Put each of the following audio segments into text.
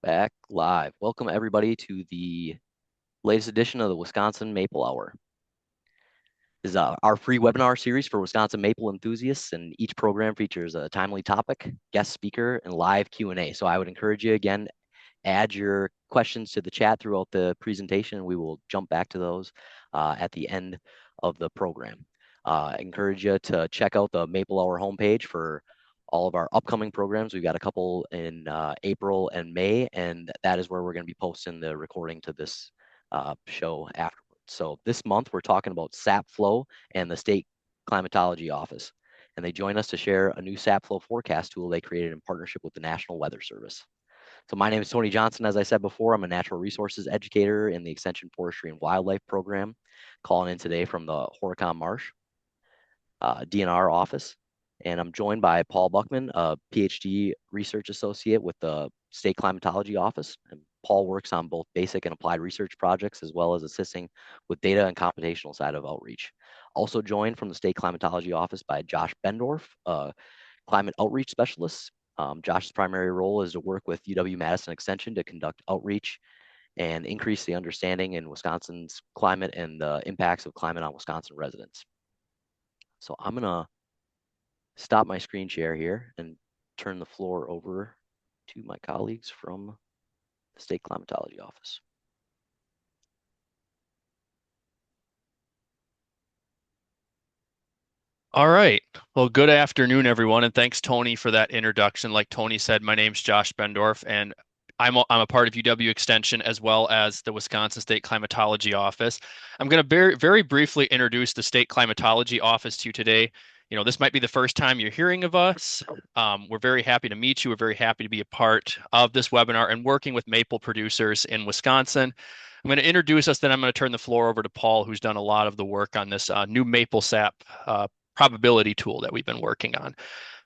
Back live. Welcome everybody to the latest edition of the Wisconsin Maple Hour. This is our free webinar series for Wisconsin maple enthusiasts, and each program features a timely topic, guest speaker, and live Q&A. So I would encourage you again, add your questions to the chat throughout the presentation. We will jump back to those at the end of the program. I encourage you to check out the Maple Hour homepage for all of our upcoming programs. We've got a couple in April and May, and that is where we're going to be posting the recording to this show afterwards. So this month, we're talking about sap flow and the State Climatology Office. And they join us to share a new sap flow forecast tool they created in partnership with the National Weather Service. So my name is Tony Johnson. As I said before, I'm a natural resources educator in the Extension Forestry and Wildlife program, calling in today from the Horicon Marsh DNR office. And I'm joined by Paul Buchmann, a PhD research associate with the State Climatology Office. And Paul works on both basic and applied research projects, as well as assisting with data and computational side of outreach. Also joined from the State Climatology Office by Josh Bendorf, a climate outreach specialist. Josh's primary role is to work with UW-Madison Extension to conduct outreach and increase the understanding in Wisconsin's climate and the impacts of climate on Wisconsin residents. So I'm gonna stop my screen share here and turn the floor over to my colleagues from the State Climatology Office. All right. Well, good afternoon, everyone, and thanks, Tony, for that introduction. Like Tony said, my name's Josh Bendorf, and I'm a part of UW Extension as well as the Wisconsin State Climatology Office. I'm going to very briefly introduce the State Climatology Office to you today. This might be the first time you're hearing of us. We're very happy to meet you. We're very happy to be a part of this webinar and working with maple producers in Wisconsin. I'm going to introduce us, then I'm going to turn the floor over to Paul, who's done a lot of the work on this new maple sap probability tool that we've been working on.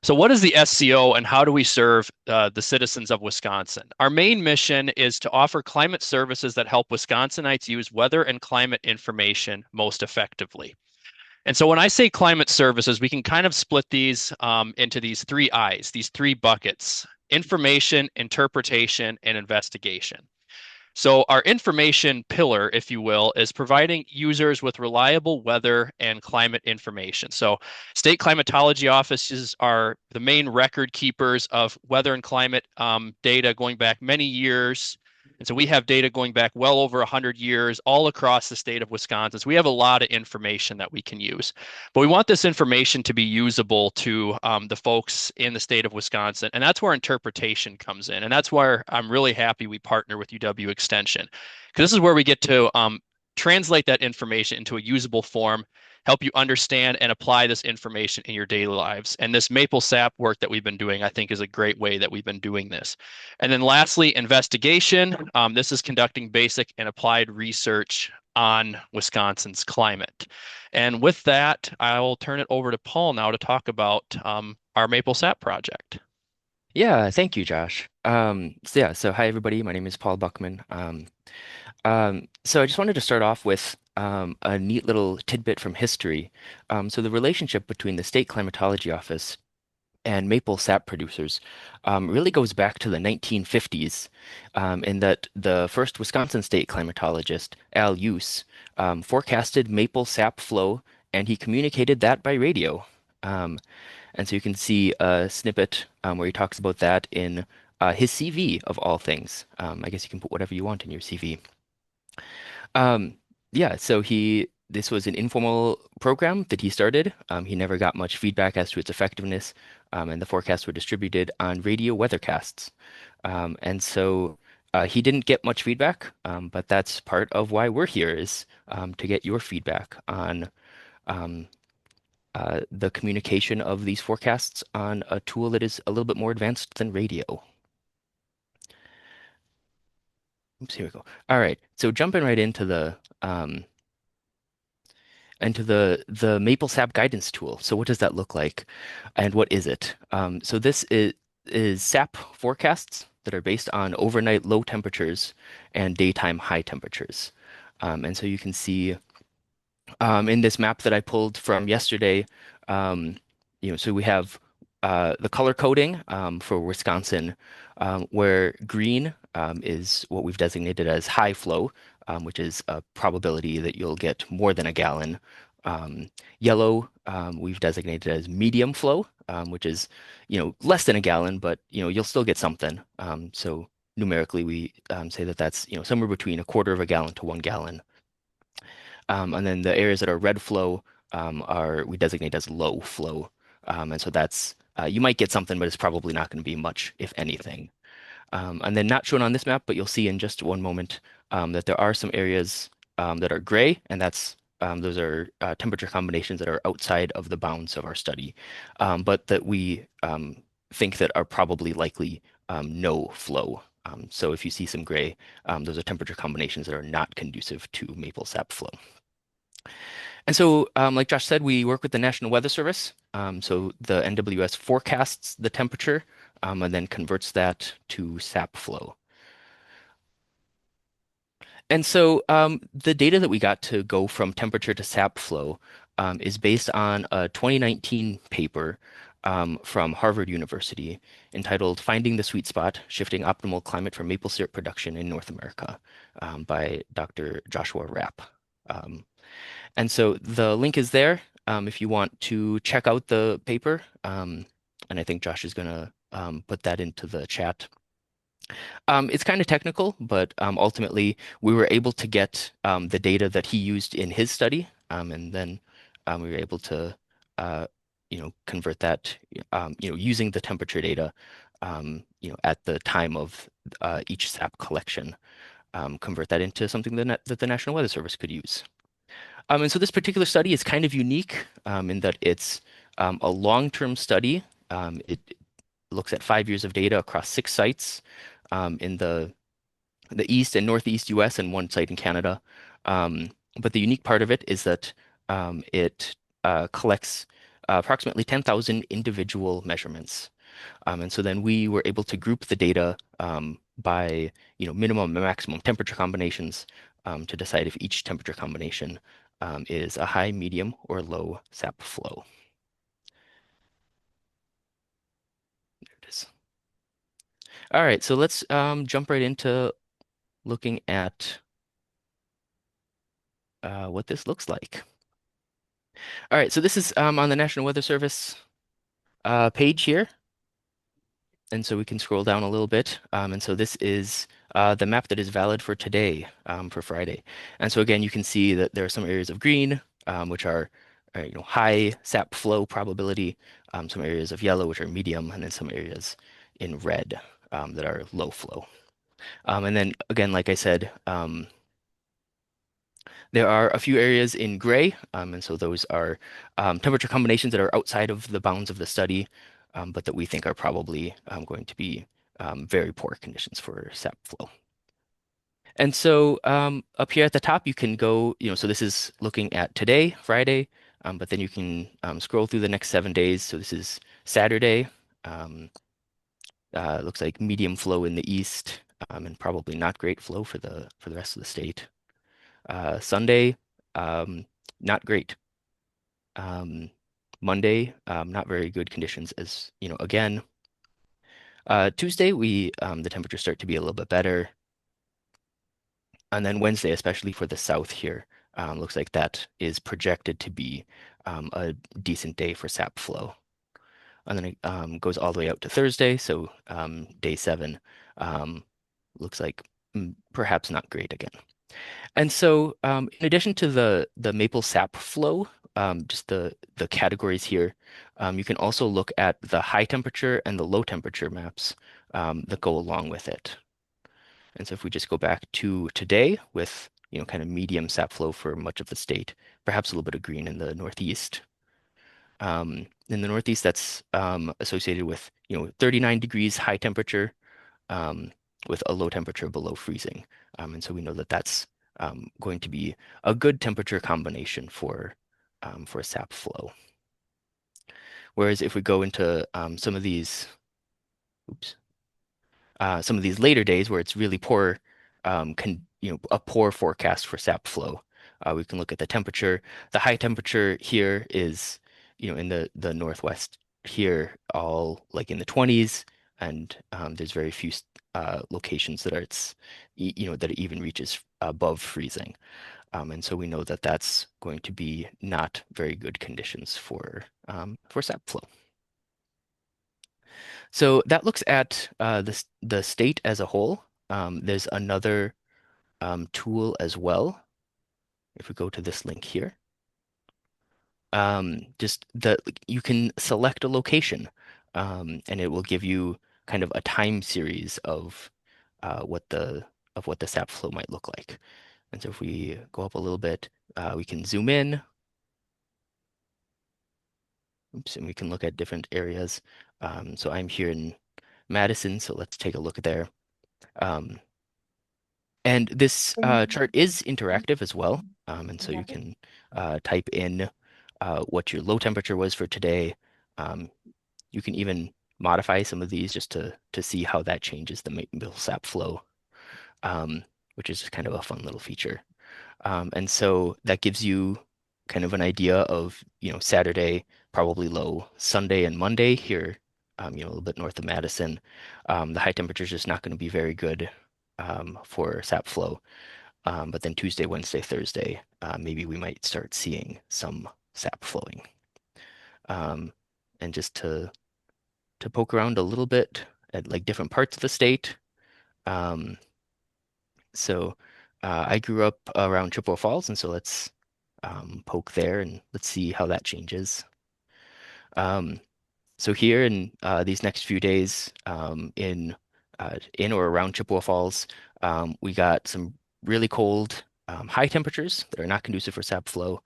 So what is the SCO and how do we serve the citizens of Wisconsin? Our main mission is to offer climate services that help Wisconsinites use weather and climate information most effectively. And so when I say climate services, we can kind of split these into these three I's, these three buckets: information, interpretation, and investigation. So our information pillar, if you will, is providing users with reliable weather and climate information. So state climatology offices are the main record keepers of weather and climate data going back many years. And so we have data going back well over 100 years all across the state of Wisconsin. So we have a lot of information that we can use. But we want this information to be usable to the folks in the state of Wisconsin. And that's where interpretation comes in. And that's where I'm really happy we partner with UW Extension, because this is where we get to translate that information into a usable form, help you understand and apply this information in your daily lives. And this maple sap work that we've been doing, I think, is a great way that we've been doing this. And then lastly, investigation. This is conducting basic and applied research on Wisconsin's climate. And with that, I will turn it over to Paul now to talk about our maple sap project. Yeah, thank you, Josh. So hi everybody. My name is Paul Buchman. So I just wanted to start off with a neat little tidbit from history. So the relationship between the State Climatology Office and maple sap producers really goes back to the 1950s, in that the first Wisconsin state climatologist, Al Use, forecasted maple sap flow, and he communicated that by radio. Um, and so you can see a snippet where he talks about that in his CV of all things. I guess you can put whatever you want in your CV. Um, yeah, so this was an informal program that he started. He never got much feedback as to its effectiveness, and the forecasts were distributed on radio weathercasts. And so he didn't get much feedback, but that's part of why we're here is to get your feedback on um, the communication of these forecasts on a tool that is a little bit more advanced than radio. Oops, here we go. All right, so jumping right into the maple sap guidance tool. So what does that look like, and what is it? So this is sap forecasts that are based on overnight low temperatures and daytime high temperatures. And so you can see in this map that I pulled from yesterday, um, so we have the color coding for Wisconsin, where green is what we've designated as high flow, which is a probability that you'll get more than a gallon. Um, Yellow, we've designated as medium flow, which is, less than a gallon, but, you'll still get something. So numerically, we say that that's, somewhere between a quarter of a gallon to 1 gallon. And then the areas that are red flow are we designate as low flow. And so that's you might get something, but it's probably not going to be much, if anything. And then not shown on this map, but you'll see in just one moment that there are some areas that are gray, and those are temperature combinations that are outside of the bounds of our study, but that we think that are probably likely no flow. So if you see some gray, those are temperature combinations that are not conducive to maple sap flow. And so, like Josh said, we work with the National Weather Service. So the NWS forecasts the temperature and then converts that to sap flow. And so the data that we got to go from temperature to sap flow is based on a 2019 paper from Harvard University entitled Finding the Sweet Spot, Shifting Optimal Climate for Maple Syrup Production in North America by Dr. Joshua Rapp. And so the link is there if you want to check out the paper. And I think Josh is going to put that into the chat. It's kind of technical, but ultimately we were able to get the data that he used in his study, and then we were able to, convert that, using the temperature data, at the time of each SAP collection, convert that into something that the National Weather Service could use. And so this particular study is kind of unique in that it's a long-term study. It looks at 5 years of data across 6 sites in the East and Northeast US and one site in Canada. But the unique part of it is that it collects approximately 10,000 individual measurements. And so then we were able to group the data by minimum and maximum temperature combinations to decide if each temperature combination is a high, medium, or low sap flow. There it is. All right, so let's jump right into looking at what this looks like. All right, so this is on the National Weather Service page here. And so we can scroll down a little bit. And so this is the map that is valid for today, for Friday. And so again, you can see that there are some areas of green, which are high sap flow probability, some areas of yellow, which are medium, and then some areas in red that are low flow. And then again, like I said, there are a few areas in gray, and so those are temperature combinations that are outside of the bounds of the study, but that we think are probably going to be very poor conditions for sap flow. And so up here at the top, you can go, so this is looking at today, Friday, but then you can scroll through the next 7 days. So this is Saturday. Looks like medium flow in the east, and probably not great flow for the rest of the state. Sunday, not great. Monday, not very good conditions as, again. Tuesday, the temperatures start to be a little bit better. And then Wednesday, especially for the south here, looks like that is projected to be a decent day for sap flow. And then it goes all the way out to Thursday. So day 7 looks like perhaps not great again. And so, in addition to the maple sap flow, just the categories here, you can also look at the high temperature and the low temperature maps that go along with it. And so, if we just go back to today with kind of medium sap flow for much of the state, perhaps a little bit of green in the Northeast. In the Northeast, that's associated with 39 degrees high temperature with a low temperature below freezing. And so we know that that's going to be a good temperature combination for sap flow. Whereas if we go into some of these, some of these later days where it's really poor, a poor forecast for sap flow, we can look at the temperature. The high temperature here is, in the Northwest here, all like in the 20s, and there's very few locations that are that it even reaches above freezing. And so we know that that's going to be not very good conditions for sap flow. So that looks at the state as a whole. There's another tool as well. If we go to this link here, just you can select a location, and it will give you kind of a time series of what the sap flow might look like. And so if we go up a little bit, we can zoom in. Oops, and we can look at different areas. So I'm here in Madison, so let's take a look there. Um, and this chart is interactive as well. And so you can type in what your low temperature was for today. Um, you can even modify some of these just to see how that changes the maple sap flow, which is kind of a fun little feature. And so that gives you kind of an idea of, Saturday, probably low, Sunday and Monday here, a little bit north of Madison. The high temperature is just not going to be very good for sap flow. But then Tuesday, Wednesday, Thursday, maybe we might start seeing some sap flowing. Um, and just to poke around a little bit at like different parts of the state. Um, so I grew up around Chippewa Falls, and so let's poke there and let's see how that changes. Um, so here in these next few days, in or around Chippewa Falls, we got some really cold high temperatures that are not conducive for sap flow.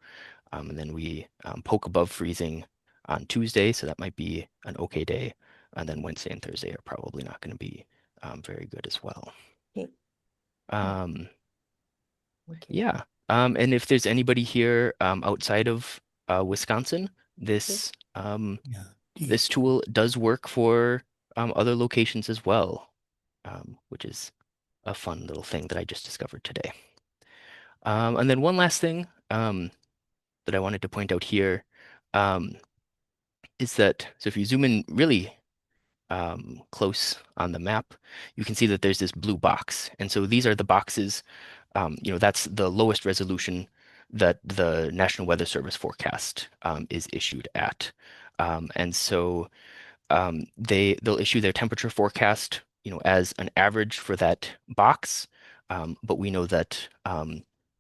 And then we poke above freezing on Tuesday, so that might be an okay day. And then Wednesday and Thursday are probably not going to be very good as well. Okay. Um, Okay. yeah. And if there's anybody here outside of Wisconsin, this Yeah. this tool does work for other locations as well, which is a fun little thing that I just discovered today. And then one last thing that I wanted to point out here um, is that so if you zoom in really close on the map, you can see that there's this blue box. And so these are the boxes, that's the lowest resolution that the National Weather Service forecast is issued at. And so they'll issue their temperature forecast, as an average for that box. But we know that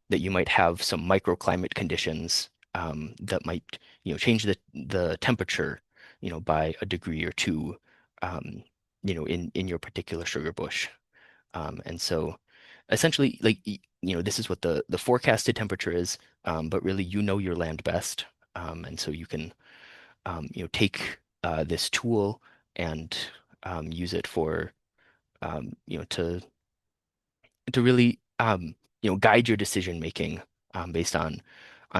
you might have some microclimate conditions that might, change the temperature, by a degree or two, um, in your particular sugar bush. And so essentially, like, this is what the forecasted temperature is, but really, your land best. And so you can take this tool and use it for to really guide your decision making based on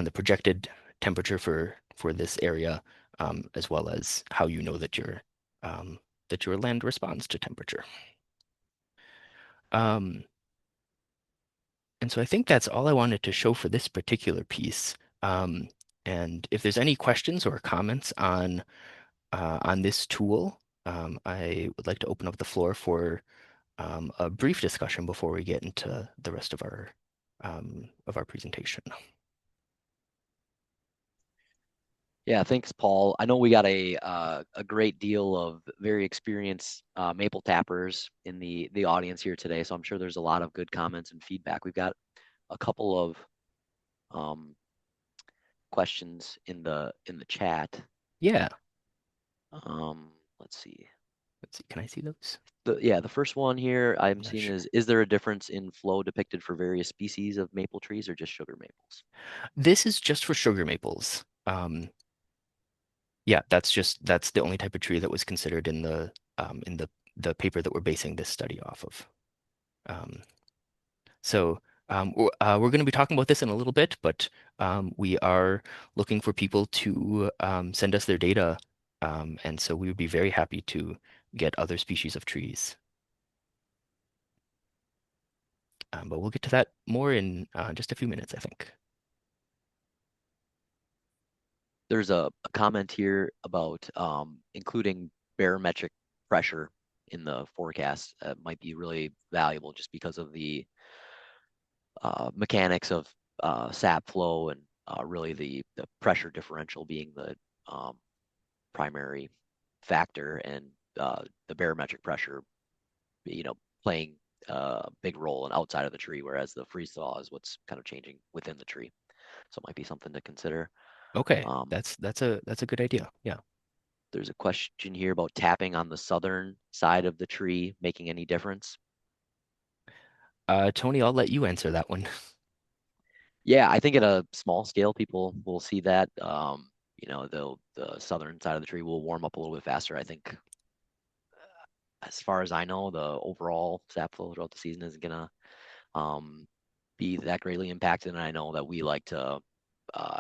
the projected temperature for this area, as well as how you know that your land responds to temperature. Um, and so I think that's all I wanted to show for this particular piece. And if there's any questions or comments on this tool, I would like to open up the floor for a brief discussion before we get into the rest of our presentation. Yeah, thanks, Paul. I know we got a great deal of very experienced maple tappers in the audience here today, so I'm sure there's a lot of good comments and feedback. We've got a couple of um, questions in the chat. Yeah, Let's see. Can I see those? The first one here I'm Not seeing sure. is there a difference in flow depicted for various species of maple trees or just sugar maples? This is just for sugar maples. Yeah, that's the only type of tree that was considered in the paper that we're basing this study off of. Um, So we're going to be talking about this in a little bit, but we are looking for people to send us their data. And so we would be very happy to get other species of trees. But we'll get to that more in just a few minutes, I think. There's a comment here about including barometric pressure in the forecast might be really valuable just because of the mechanics of sap flow and really the pressure differential being the um, primary factor, and the barometric pressure, you know, playing a big role and outside of the tree, whereas the freeze thaw is what's kind of changing within the tree. So it might be something to consider. Okay, Um, that's a good idea. Yeah. there's a question here about tapping on the southern side of the tree making any difference. Tony, I'll let you answer that one. Yeah, I think at a small scale, people will see that. The southern side of the tree will warm up a little bit faster. I think, as far as I know, the overall sap flow throughout the season isn't gonna um, be that greatly impacted. And I know that we like to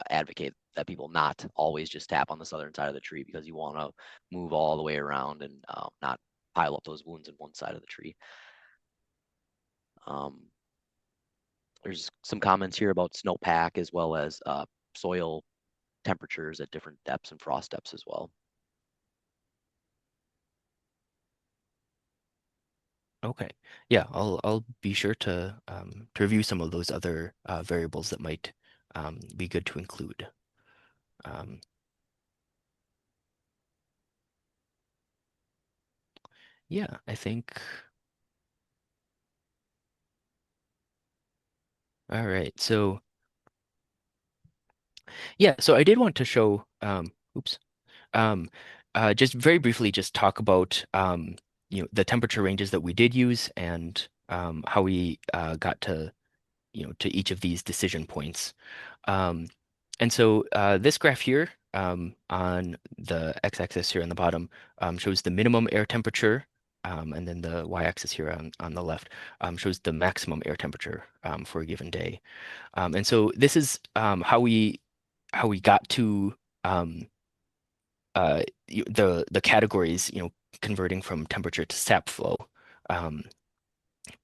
advocate that people not always just tap on the southern side of the tree because you want to move all the way around and not pile up those wounds in one side of the tree. Um, there's some comments here about snowpack as well as soil temperatures at different depths and frost depths as well. Okay. Yeah, I'll be sure to review some of those other variables that might be good to include. Um, yeah, I think. All right. So yeah, so I did want to show. Oops. Um, just very briefly, just talk about the temperature ranges that we did use and how we got to each of these decision points. Um, and so this graph here on the x-axis here on the bottom shows the minimum air temperature, and then the y-axis here on the left shows the maximum air temperature for a given day. And so this is how we got to um, the categories, converting from temperature to sap flow. Um,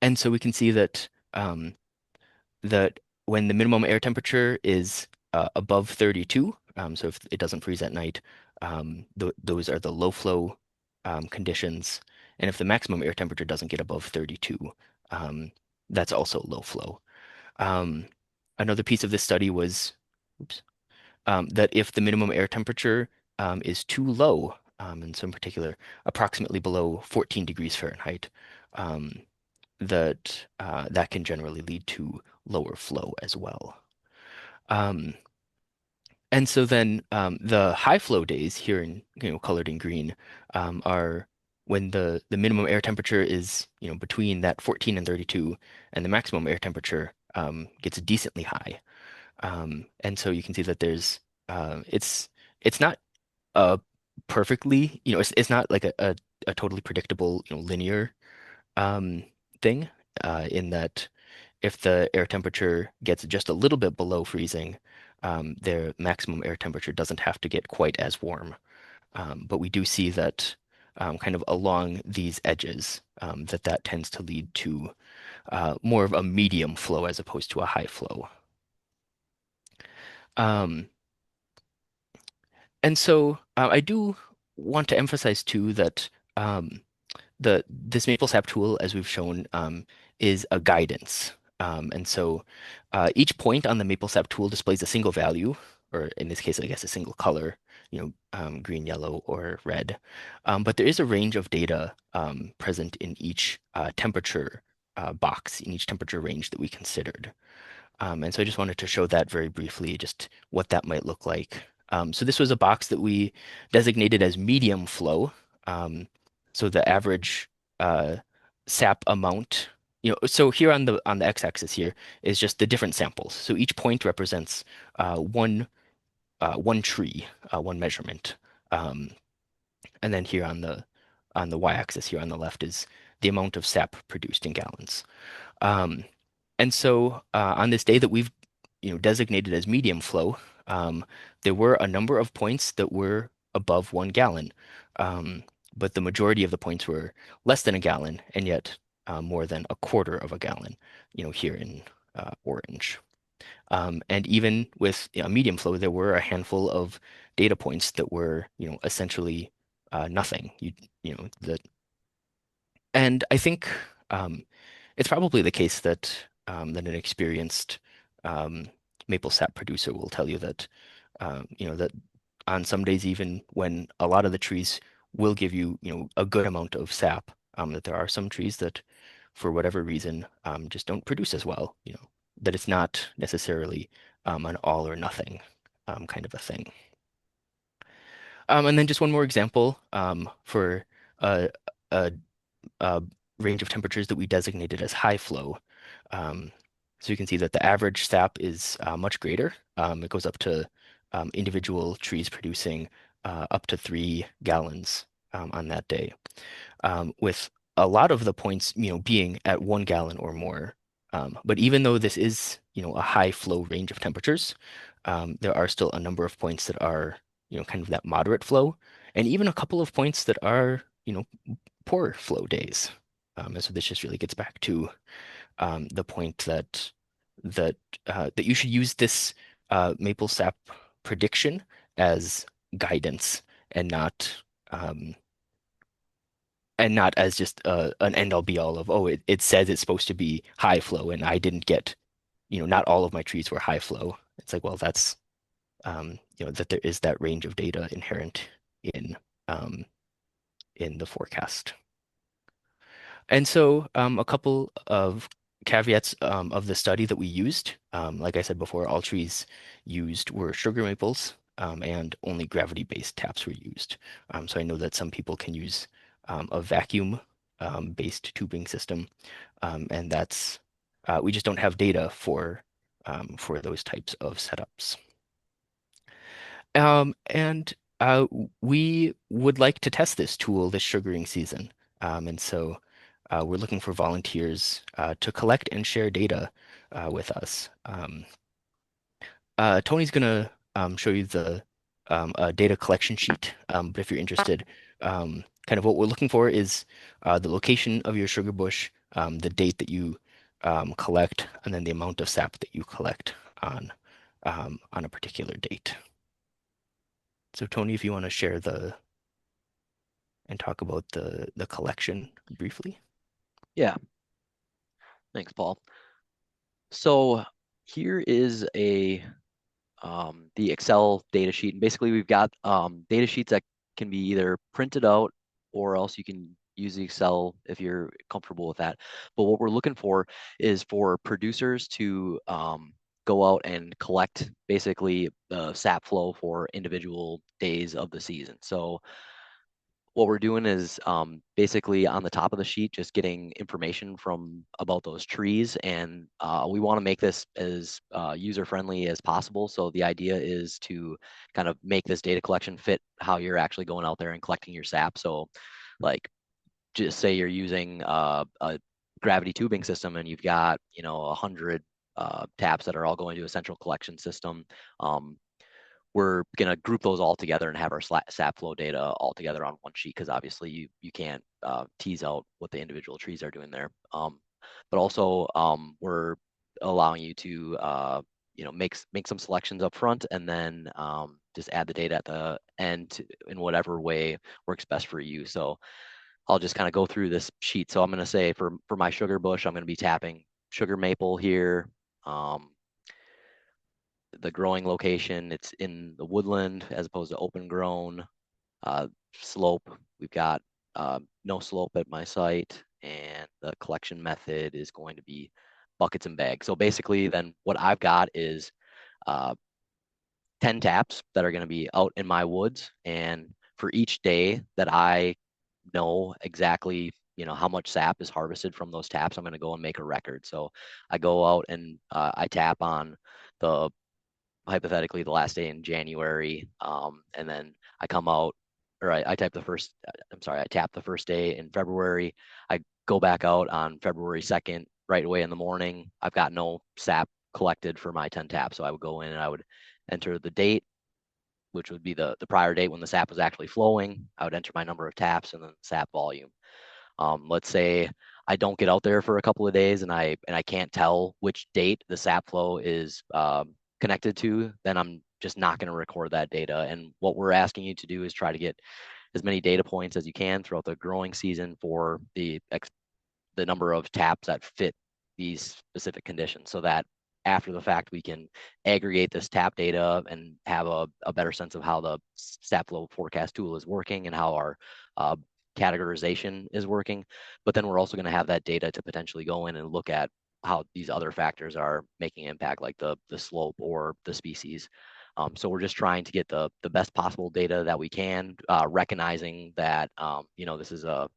and so we can see that when the minimum air temperature is above 32, so if it doesn't freeze at night, those are the low flow conditions. And if the maximum air temperature doesn't get above 32, um, that's also low flow. Um, Another piece of this study was, oops, that if the minimum air temperature is too low, and so in particular, approximately below 14 degrees Fahrenheit, um, that can generally lead to lower flow as well. Um, and so then the high flow days here in colored in green are when the minimum air temperature is between that 14 and 32, and the maximum air temperature gets decently high. And so you can see that it's not perfectly it's not like a totally predictable linear um, thing in that if the air temperature gets just a little bit below freezing, their maximum air temperature doesn't have to get quite as warm. But we do see that kind of along these edges, that tends to lead to more of a medium flow as opposed to a high flow. Um, and so I do want to emphasize too that this maple sap tool, as we've shown, is a guidance. And so each point on the maple sap tool displays a single value, or in this case, I guess a single color, green, yellow, or red. But there is a range of data present in each temperature box, in each temperature range that we considered. And so I just wanted to show that very briefly, just what that might look like. So this was a box that we designated as medium flow. So the average uh, sap amount, so here on the x-axis here is just the different samples. So each point represents one tree, one measurement. Um, and then here on the y-axis here on the left is the amount of sap produced in gallons. Um, and so on this day that we've designated as medium flow, there were a number of points that were above 1 gallon, um, but the majority of the points were less than a gallon, and yet more than a quarter of a gallon, here in orange. And even with medium flow, there were a handful of data points that were essentially nothing. You know, the And I think it's probably the case that that an experienced um, maple sap producer will tell you that that on some days, even when a lot of the trees will give you a good amount of sap, that there are some trees that, for whatever reason, just don't produce as well. That it's not necessarily an all or nothing kind of a thing. And then just one more example for a, a uh, range of temperatures that we designated as high flow. Um, so you can see that the average sap is much greater. It goes up to individual trees producing up to 3 gallons on that day, with a lot of the points, being at 1 gallon or more. But even though this is, a high flow range of temperatures, there are still a number of points that are, kind of that moderate flow, and even a couple of points that are, poor flow days. And so this just really gets back to the point that that you should use this maple sap prediction as guidance and not um, as just an end all be all of, oh, it says it's supposed to be high flow and I didn't get, not all of my trees were high flow. It's like, well, that's that there is that range of data inherent in um, in the forecast. And so a couple of caveats of the study that we used. Like I said before, all trees used were sugar maples, and only gravity-based taps were used. So I know that some people can use a vacuum based tubing system, and that's we just don't have data for those types of setups. And we would like to test this tool this sugaring season. And so we're looking for volunteers to collect and share data with us. Tony's going to show you the data collection sheet. But if you're interested, kind of what we're looking for is the location of your sugar bush, the date that you collect, and then the amount of sap that you collect on a particular date. So Tony, if you want to share and talk about the collection briefly. Yeah, thanks, Paul. So here is the Excel data sheet. And basically, we've got data sheets that can be either printed out or else you can use the Excel if you're comfortable with that. But what we're looking for is for producers to go out and collect basically the sap flow for individual days of the season. So what we're doing is basically on the top of the sheet, just getting information from about those trees. And we want to make this as user-friendly as possible. So the idea is to kind of make this data collection fit how you're actually going out there and collecting your sap. So like just say you're using a gravity tubing system and you've got, 100 taps that are all going to a central collection system. We're going to group those all together and have our sap flow data all together on one sheet because obviously you can't tease out what the individual trees are doing there. But also we're allowing you to make some selections up front and then just add the data at the end in whatever way works best for you. So I'll just kind of go through this sheet. So I'm going to say for my sugar bush, I'm going to be tapping sugar maple here. The growing location, it's in the woodland as opposed to open grown. Slope, we've got no slope at my site, and the collection method is going to be buckets and bags. So basically, then what I've got is uh, 10 taps that are going to be out in my woods, and for each day that I know exactly how much sap is harvested from those taps, I'm going to go and make a record. So I go out and I tap on the hypothetically the last day in January, and then I come out, or I type the first, I'm sorry, I tap the first day in February. I go back out on February 2nd, right away in the morning. I've got no sap collected for my 10 taps. So I would go in and I would enter the date, which would be the prior date when the sap was actually flowing. I would enter my number of taps and then sap volume. Let's say I don't get out there for a couple of days and I can't tell which date the sap flow is connected to, then I'm just not going to record that data. And what we're asking you to do is try to get as many data points as you can throughout the growing season for the number of taps that fit these specific conditions, so that after the fact we can aggregate this tap data and have a better sense of how the sap flow forecast tool is working and how our uh, categorization is working. But then we're also going to have that data to potentially go in and look at how these other factors are making impact, like the slope or the species. So we're just trying to get the best possible data that we can, recognizing that this is a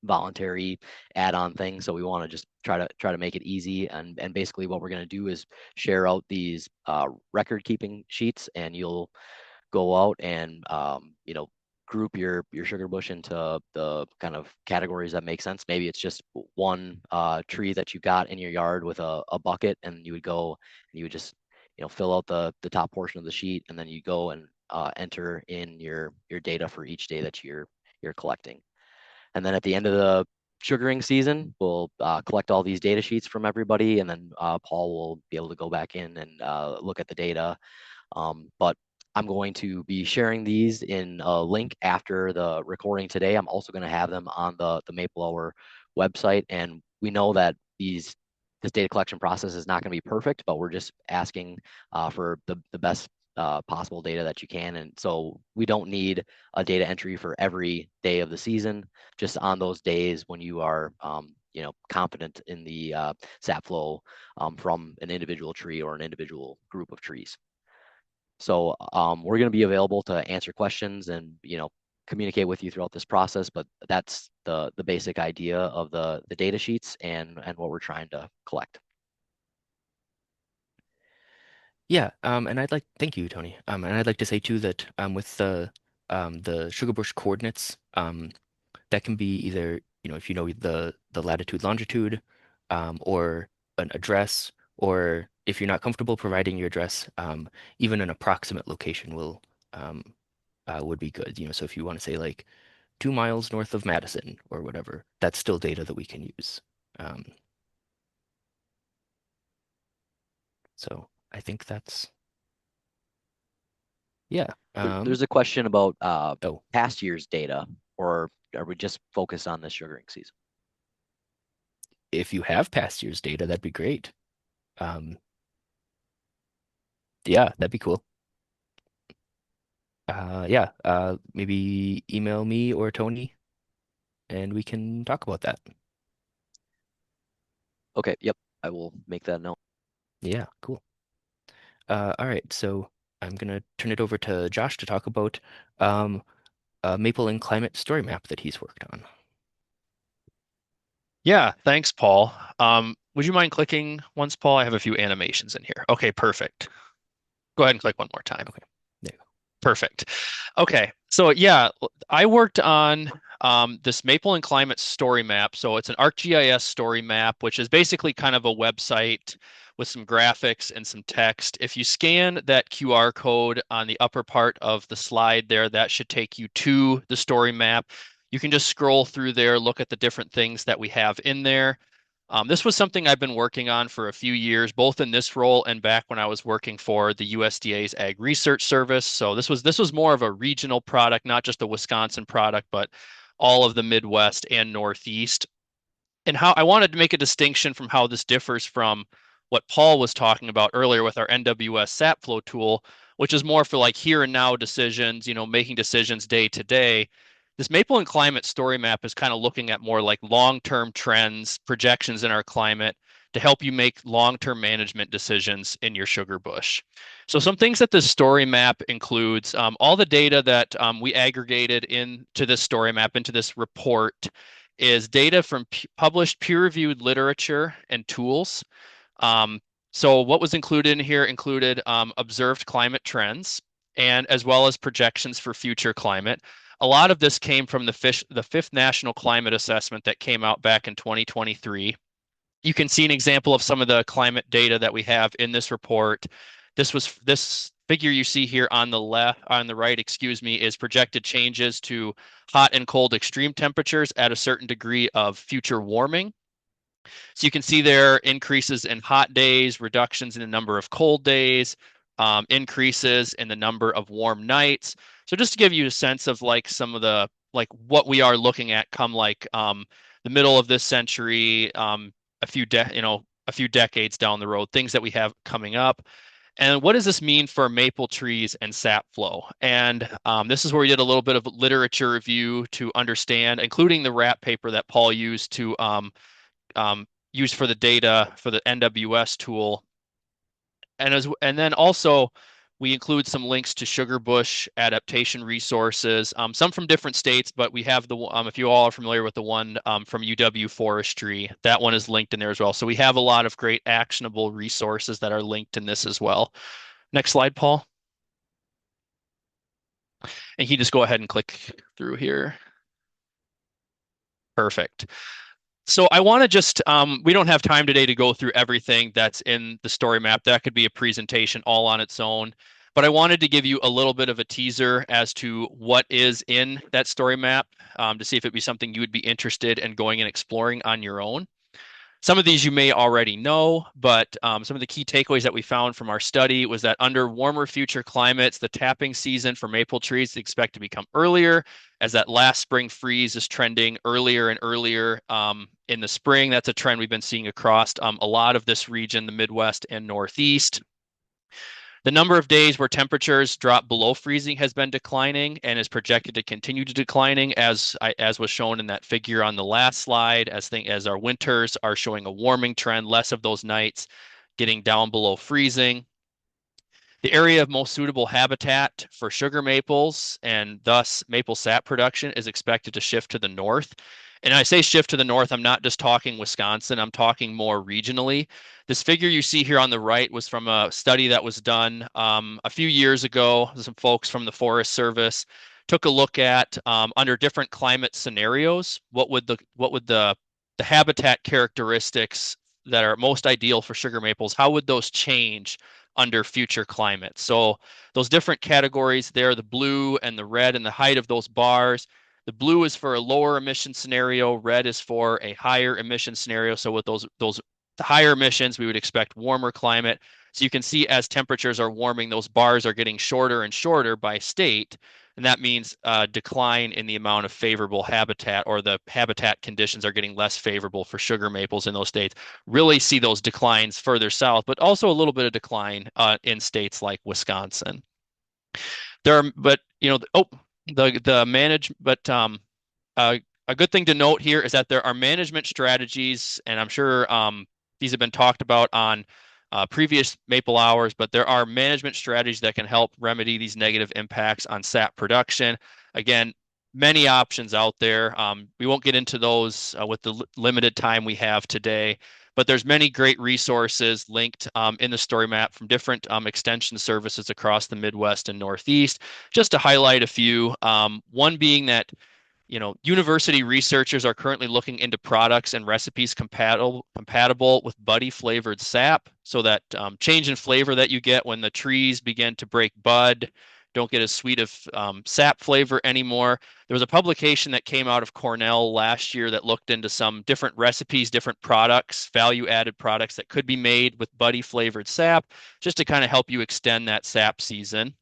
voluntary add-on thing. So we want to just try to make it easy. And basically what we're going to do is share out these record keeping sheets, and you'll go out and group your sugar bush into the kind of categories that make sense. Maybe it's just one tree that you got in your yard with a bucket, and you would go and you would just fill out the top portion of the sheet, and then you go and enter in your data for each day that you're collecting. And then at the end of the sugaring season, we'll collect all these data sheets from everybody, and then Paul will be able to go back in and look at the data. But I'm going to be sharing these in a link after the recording today. I'm also going to have them on the Maple Hour website. And we know that this data collection process is not going to be perfect, but we're just asking for the best possible data that you can. And so we don't need a data entry for every day of the season, just on those days when you are confident in the sap flow from an individual tree or an individual group of trees. So we're going to be available to answer questions and communicate with you throughout this process. But that's the basic idea of the data sheets and what we're trying to collect. Yeah, and thank you, Tony. And I'd like to say too that with the sugar bush coordinates, that can be either, if you know the latitude, longitude, or an address, or if you're not comfortable providing your address, even an approximate location would be good. So if you want to say like 2 miles north of Madison or whatever, that's still data that we can use. Um, so I think that's yeah. There's a question about Oh, past year's data, or are we just focused on this sugaring season? if you have past year's data, that'd be great. Um, yeah, that'd be cool. Yeah, maybe email me or Tony and we can talk about that. Okay, yep, I will make that note. Yeah, cool. All right, so I'm gonna turn it over to Josh to talk about um, a Maple and Climate story map that he's worked on. Yeah, thanks, Paul. Would you mind clicking once, Paul? I have a few animations in here. Okay, perfect. Go ahead and click one more time. Okay, there you go. Perfect. Okay, so yeah, I worked on this Maple and Climate story map. So it's an ArcGIS story map, which is basically kind of a website with some graphics and some text. If you scan that QR code on the upper part of the slide there, that should take you to the story map. You can just scroll through there, look at the different things that we have in there. This was something I've been working on for a few years, both in this role and back when I was working for the USDA's Ag Research Service. So this was more of a regional product, not just a Wisconsin product, but all of the Midwest and Northeast. And how I wanted to make a distinction from how this differs from what Paul was talking about earlier with our NWS SAP flow tool, which is more for like here and now decisions, making decisions day to day. This Maple and Climate story map is kind of looking at more like long-term trends, projections in our climate to help you make long-term management decisions in your sugar bush. So some things that this story map includes, all the data that we aggregated into this story map, into this report, is data from published peer-reviewed literature and tools. So what was included in here included observed climate trends and as well as projections for future climate. A lot of this came from the fifth National Climate Assessment that came out back in 2023. You can see an example of some of the climate data that we have in this report. This figure you see here on the right, excuse me, is projected changes to hot and cold extreme temperatures at a certain degree of future warming. So you can see there increases in hot days, reductions in the number of cold days, increases in the number of warm nights. So just to give you a sense of like some of the like what we are looking at come like the middle of this century, a few decades down the road, things that we have coming up. And what does this mean for maple trees and sap flow? And this is where we did a little bit of literature review to understand, including the RAP paper that Paul used to use for the data for the NWS tool. And then also we include some links to sugar bush adaptation resources, some from different states, but we have if you all are familiar with the one from UW Forestry, that one is linked in there as well. So we have a lot of great actionable resources that are linked in this as well. Next slide, Paul. And he just go ahead and click through here. Perfect. So I want to just, we don't have time today to go through everything that's in the story map. That could be a presentation all on its own. But I wanted to give you a little bit of a teaser as to what is in that story map to see if it'd be something you would be interested in going and exploring on your own. Some of these you may already know, but some of the key takeaways that we found from our study was that under warmer future climates, the tapping season for maple trees is expected to become earlier as that last spring freeze is trending earlier and earlier in the spring. That's a trend we've been seeing across a lot of this region, the Midwest and Northeast. The number of days where temperatures drop below freezing has been declining and is projected to continue to declining as was shown in that figure on the last slide, as our winters are showing a warming trend, less of those nights getting down below freezing. The area of most suitable habitat for sugar maples and thus maple sap production is expected to shift to the north. And I say shift to the north, I'm not just talking Wisconsin, I'm talking more regionally. This figure you see here on the right was from a study that was done a few years ago. Some folks from the Forest Service took a look at under different climate scenarios, what would the habitat characteristics that are most ideal for sugar maples, how would those change under future climates? So those different categories there, the blue and the red and the height of those bars, the blue is for a lower emission scenario, red is for a higher emission scenario. So with those the higher emissions, we would expect warmer climate. So you can see as temperatures are warming, those bars are getting shorter and shorter by state. And that means a decline in the amount of favorable habitat, or the habitat conditions are getting less favorable for sugar maples in those states. Really see those declines further south, but also a little bit of decline in states like Wisconsin. There are, but you know, the manage, but a good thing to note here is that there are management strategies, and I'm sure these have been talked about on previous Maple Hours, but there are management strategies that can help remedy these negative impacts on sap production. Again, many options out there. We won't get into those with the limited time we have today, but there's many great resources linked in the story map from different extension services across the Midwest and Northeast. Just to highlight a few, one being that university researchers are currently looking into products and recipes compatible with buddy flavored sap, so that change in flavor that you get when the trees begin to break bud don't get as sweet of sap flavor anymore. There was a publication that came out of Cornell last year that looked into some different recipes, different products, value-added products that could be made with buddy flavored sap, just to kind of help you extend that sap season.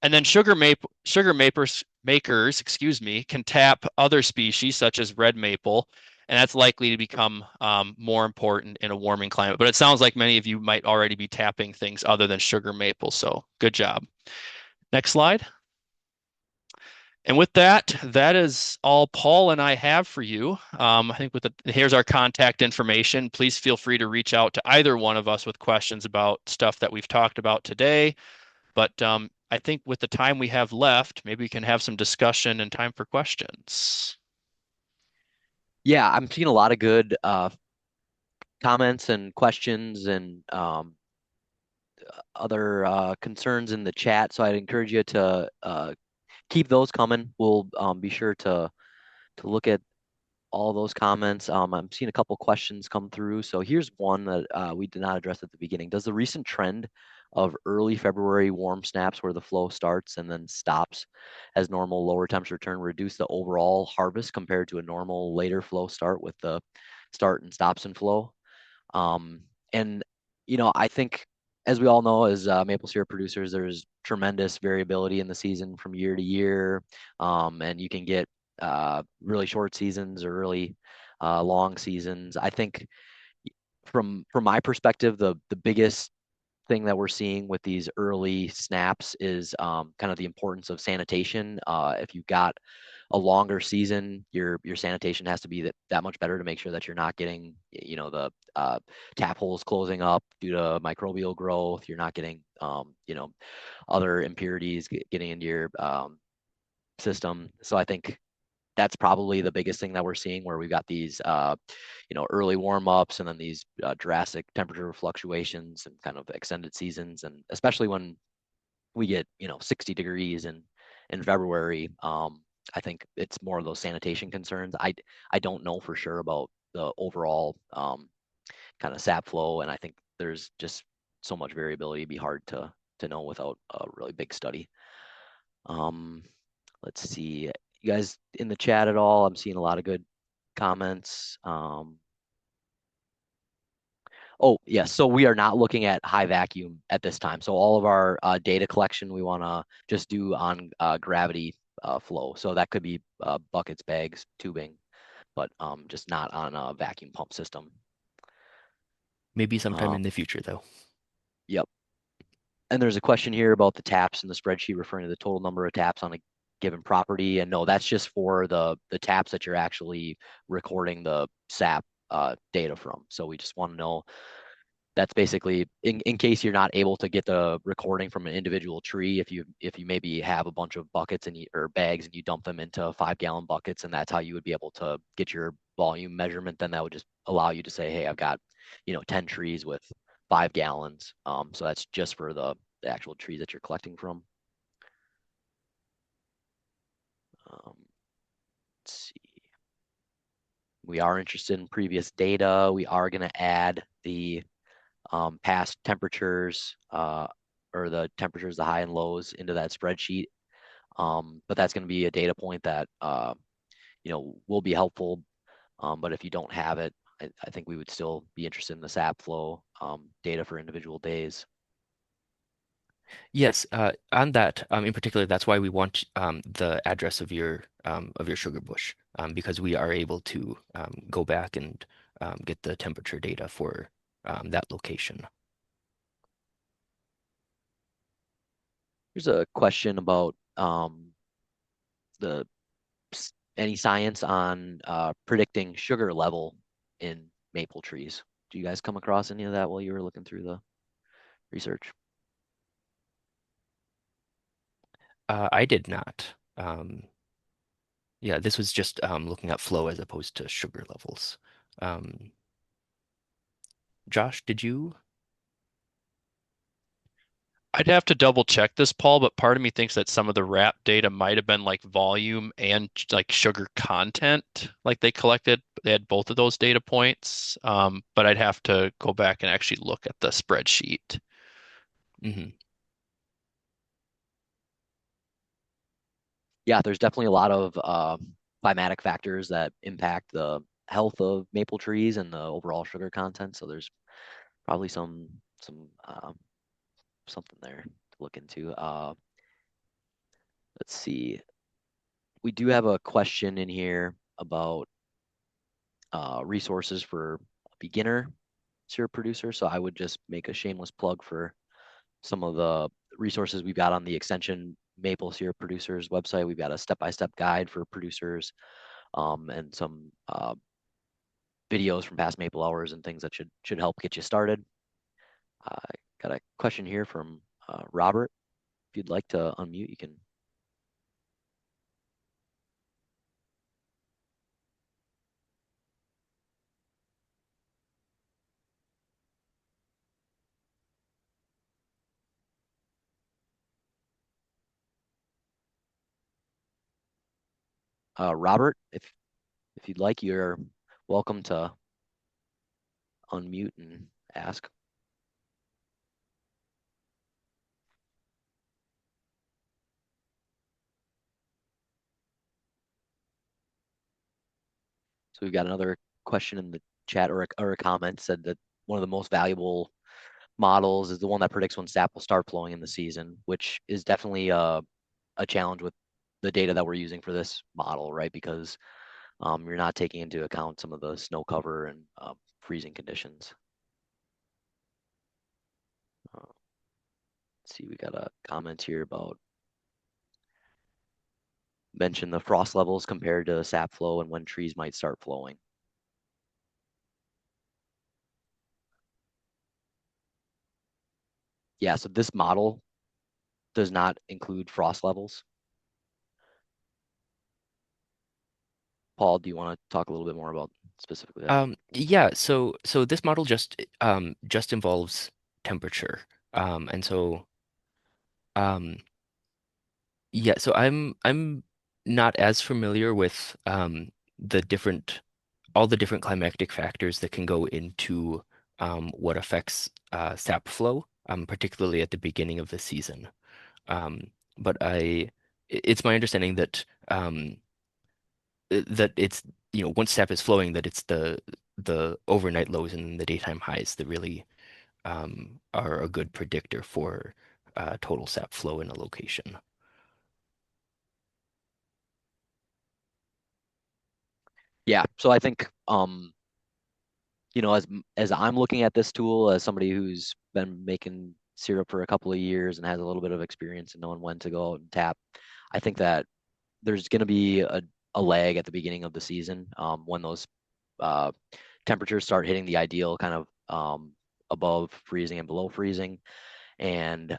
And then sugar makers, can tap other species such as red maple, and that's likely to become more important in a warming climate. But it sounds like many of you might already be tapping things other than sugar maple, so good job. Next slide. And with that, that is all Paul and I have for you. I think here's our contact information. Please feel free to reach out to either one of us with questions about stuff that we've talked about today. But I think with the time we have left, maybe we can have some discussion and time for questions. Yeah, I'm seeing a lot of good comments and questions and other concerns in the chat. So I'd encourage you to keep those coming. We'll be sure to look at all those comments. I'm seeing a couple questions come through. So here's one that we did not address at the beginning. Does the recent trend of early February warm snaps where the flow starts and then stops as normal lower temps return reduce the overall harvest compared to a normal later flow start with the start and stops and flow? And I think as we all know, as maple syrup producers, there's tremendous variability in the season from year to year, and you can get really short seasons or really long seasons. I think from my perspective, the biggest thing that we're seeing with these early snaps is kind of the importance of sanitation. If you've got a longer season, your sanitation has to be that much better to make sure that you're not getting, the tap holes closing up due to microbial growth. You're not getting, other impurities getting into your system. So I think that's probably the biggest thing that we're seeing where we've got these early warm ups and then these drastic temperature fluctuations and kind of extended seasons, and especially when we get 60 degrees in February. I think it's more of those sanitation concerns. I don't know for sure about the overall kind of sap flow, and I think there's just so much variability. It'd be hard to know without a really big study. um, let's see, you guys in the chat at all? I'm seeing a lot of good comments. Oh, yes. So we are not looking at high vacuum at this time. So all of our data collection, we want to just do on gravity flow. So that could be buckets, bags, tubing, but just not on a vacuum pump system. Maybe sometime in Um, the future, though. yep. And there's a question here about the taps in the spreadsheet referring to the total number of taps on a given property. And no, that's just for the taps that you're actually recording the SAP data from. So we just want to know, that's basically in case you're not able to get the recording from an individual tree. If you maybe have a bunch of buckets or bags and you dump them into 5 gallon buckets, and that's how you would be able to get your volume measurement, then that would just allow you to say, hey, I've got 10 trees with 5 gallons. So that's just for the actual trees that you're collecting from. Let's see. We are interested in previous data. We are going to add the past temperatures, or the temperatures, the high and lows, into that spreadsheet. But that's going to be a data point that will be helpful. But if you don't have it, I think we would still be interested in the SAP flow data for individual days. Yes, on that, in particular, that's why we want the address of your sugar bush, because we are able to go back and get the temperature data for that location. Here's a question about the any science on predicting sugar level in maple trees. Do you guys come across any of that while you were looking through the research? I did not. Yeah, this was just looking at flow as opposed to sugar levels. Um, Josh, did you? I'd have to double check this, Paul, but part of me thinks that some of the RAP data might have been like volume and like sugar content, like they collected. They had both of those data points. But I'd have to go back and actually look at the spreadsheet. Hmm. Yeah, there's definitely a lot of climatic factors that impact the health of maple trees and the overall sugar content. So there's probably some something there to look into. Let's see. We do have a question in here about resources for a beginner syrup producer. So I would just make a shameless plug for some of the resources we've got on the Extension Maple Syrup Producers website. We've got a step-by-step guide for producers, and some videos from past maple hours and things that should help get you started. I got a question here from Robert. If you'd like to unmute, you can. Robert, if you'd like, you're welcome to unmute and ask. So we've got another question in the chat, or a comment said that one of the most valuable models is the one that predicts when sap will start flowing in the season, which is definitely a challenge with the data that we're using for this model, right? Because you're not taking into account some of the snow cover and freezing conditions. Let's see, we got a comment here about mention the frost levels compared to sap flow and when trees might start flowing. Yeah, so this model does not include frost levels. Paul, do you want to talk a little bit more about specifically that? Yeah, so this model just involves temperature. And so um yeah, so I'm not as familiar with the different all the different climatic factors that can go into what affects sap flow, particularly at the beginning of the season. Um, but it's my understanding that that it's once sap is flowing, that it's the overnight lows and the daytime highs that really are a good predictor for total sap flow in a location. Yeah, so I think as I'm looking at this tool as somebody who's been making syrup for a couple of years and has a little bit of experience in knowing when to go out and tap, I think that there's going to be a lag at the beginning of the season when those uh, temperatures start hitting the ideal kind of above freezing and below freezing. And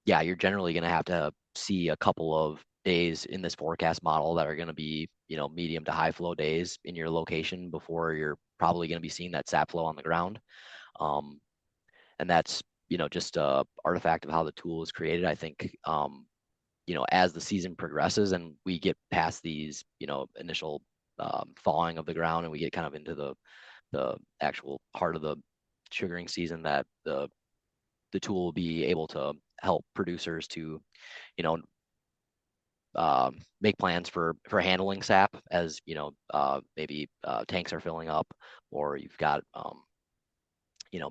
yeah, you're generally going to have to see a couple of days in this forecast model that are going to be, medium to high flow days in your location before you're probably going to be seeing that sap flow on the ground. Um, and that's, just a artifact of how the tool is created. I think, as the season progresses and we get past these, initial thawing of the ground and we get kind of into the actual heart of the sugaring season, that the tool will be able to help producers to, you know, make plans for handling sap as maybe tanks are filling up, or you've got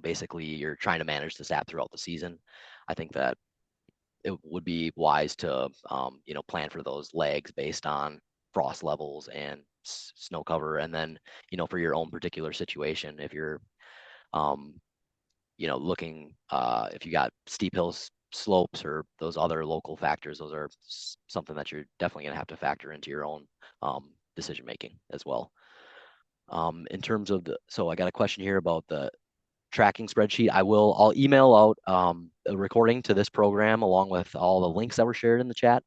basically you're trying to manage the sap throughout the season. I think that it would be wise to plan for those lags based on frost levels and snow cover, and then for your own particular situation, if you're um, looking if you got steep hills slopes or those other local factors, those are something that you're definitely going to have to factor into your own decision making as well. In terms of so I got a question here about the tracking spreadsheet. I'll email out a recording to this program along with all the links that were shared in the chat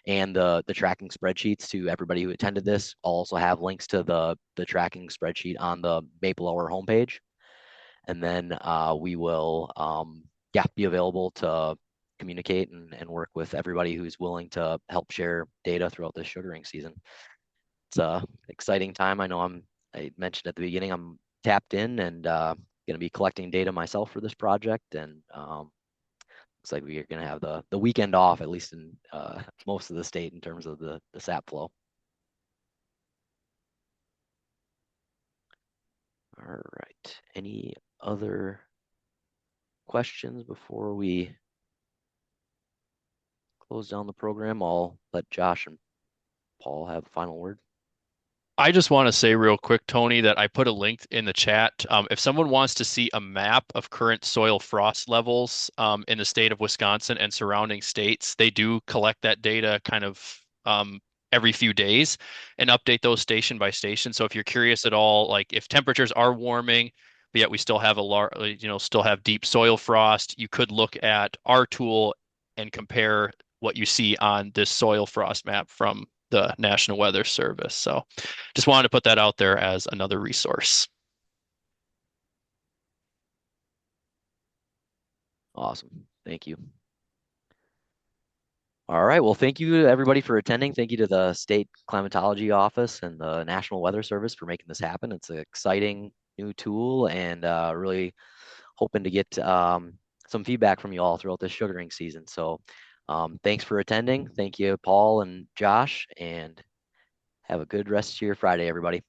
and the tracking spreadsheets to everybody who attended this. I'll also have links to the tracking spreadsheet on the Maple Hour homepage. And then we will be available to communicate and work with everybody who's willing to help share data throughout this sugaring season. It's a exciting time. I mentioned at the beginning, I'm tapped in and going to be collecting data myself for this project, and looks like we are going to have the weekend off, at least in most of the state, in terms of the sap flow. All right. Any other questions before we close down the program? I'll let Josh and Paul have the final word. I just want to say real quick, Tony, that I put a link in the chat. If someone wants to see a map of current soil frost levels in the state of Wisconsin and surrounding states, they do collect that data kind of every few days and update those station by station. So if you're curious at all, like if temperatures are warming, but yet we still have still have deep soil frost, you could look at our tool and compare what you see on this soil frost map from the National Weather Service. So just wanted to put that out there as another resource. Awesome. Thank you. All right. Well, thank you everybody for attending. Thank you to the State Climatology Office and the National Weather Service for making this happen. It's an exciting new tool, and really hoping to get some feedback from you all throughout this sugaring season. So thanks for attending. Thank you, Paul and Josh, and have a good rest of your Friday, everybody.